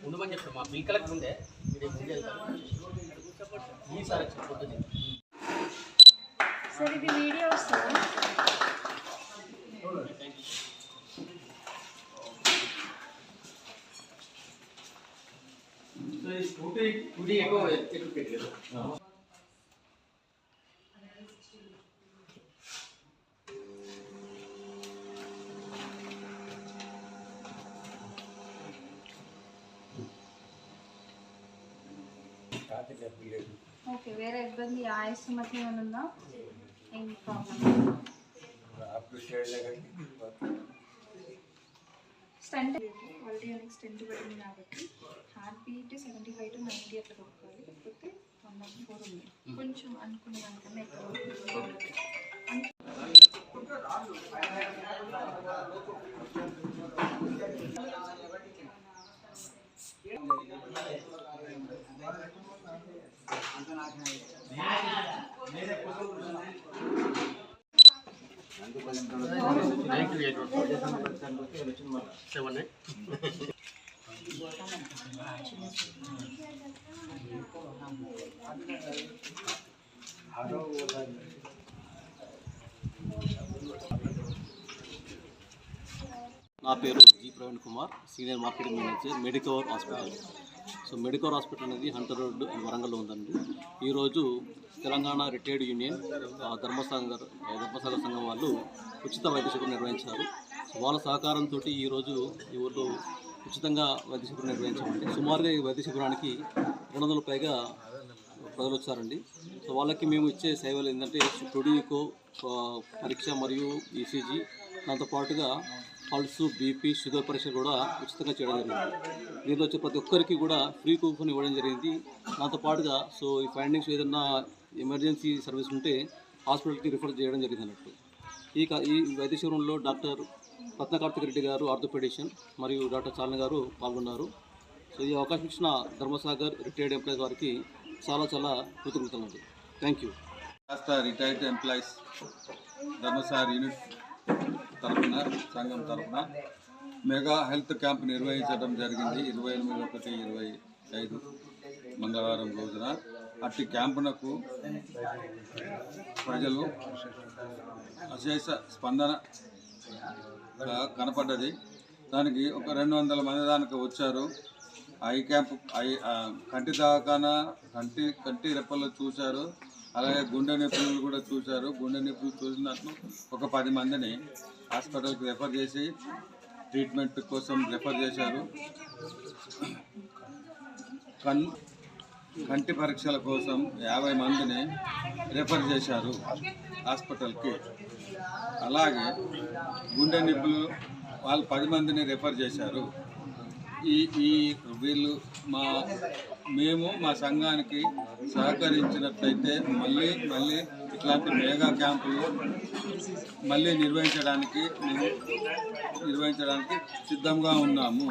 ఉండమని చెప్పారు మా బిల్ కలెక్టర్ ఉండే ఈసారి పొద్దున్నే సార్ ఇది వీడియో వస్తుందా స్కూటీ ఎక్కువ పెట్టారు ఓకే వేరే ఇబ్బంది ఆయాసం అట్లా ఏమైనా ఉందా ఏం ప్రాబ్లం స్టంట్ ఆల్రెడీ అనేది స్టెంట్ పడింది కాబట్టి హార్ట్ బీట్ 75 to 90 అట్లా కొట్టుకోవాలి కాకపోతే 104 ఉంది కొంచెం అనుకునే దానికన్నా ఎక్కువ నా పేరు G Praveen Kumar, senior marketing manager Medicover hospital. So Medicover hospital అనేది హంటర్ రోడ్ వరంగల్లో ఉందండి. ఈరోజు తెలంగాణ రిటైర్డ్ యూనియన్ ధర్మసాగర్ సంఘం వాళ్ళు ఉచిత వైద్య శిబిరం నిర్వహించారు. సో వాళ్ళ సహకారంతో ఈరోజు ఈ ఊళ్ళో ఉచితంగా వైద్య శిబిరం నిర్వహించామండి. సుమారుగా ఈ వైద్య శిబిరానికి 200 పైగా ప్రజలు వచ్చారండి. సో వాళ్ళకి మేము ఇచ్చే సేవలు ఏంటంటే టొడికో పరీక్ష మరియు ఈసీజీ, దాంతోపాటుగా పల్సు, బీపీ, షుగర్ పరీక్ష కూడా ఉచితంగా చేయడం జరిగింది. దీనిలో వచ్చే ప్రతి ఒక్కరికి కూడా ఫ్రీ కూపన్ ఇవ్వడం జరిగింది. దాంతోపాటుగా సో ఈ ఫైండింగ్స్ ఏదైనా ఎమర్జెన్సీ సర్వీస్ ఉంటే హాస్పిటల్కి రిఫర్ చేయడం జరిగింది అన్నట్టు. ఈ వైద్య శిబిరంలో డాక్టర్ రత్నకార్తిక రెడ్డి గారు ఆర్థోపెడిషియన్ మరియు డాక్టర్ చాలన గారు పాల్గొన్నారు. సో ఈ అవకాశం ఇచ్చిన ధర్మసాగర్ రిటైర్డ్ ఎంప్లాయీస్ వారికి చాలా కృతజ్ఞతలు. Thank you. Retired employees Dharmasagar unit తరఫున సంఘం తరఫున మెగా హెల్త్ క్యాంప్ నిర్వహించడం జరిగింది 28/1/25 మంగళవారం రోజున. అట్టి క్యాంపునకు ప్రజలు అశేష స్పందన కనపడ్డది. దానికి ఒక 200 మంది దానికి వచ్చారు. ఐ క్యాంప్ కంటి దవాఖాన కంటి రెప్పలు చూశారు. అలాగే గుండె నిపుణులు కూడా చూశారు. గుండె నిపుణులు చూసినట్లు ఒక 10 మందిని హాస్పిటల్కి రెఫర్ చేసి ట్రీట్మెంట్ కోసం రెఫర్ చేశారు. కంటి పరీక్షల కోసం 50 మందిని రెఫర్ చేశారు హాస్పిటల్కి. అలాగే గుండె నిపుణులు వాళ్ళు 10 మందిని రెఫర్ చేశారు. వీళ్ళు మేము మా సంఘానికి సహకరించినట్లయితే మళ్ళీ ఇట్లాంటి మెగా క్యాంపులు మళ్ళీ నిర్వహించడానికి సిద్ధంగా ఉన్నాము.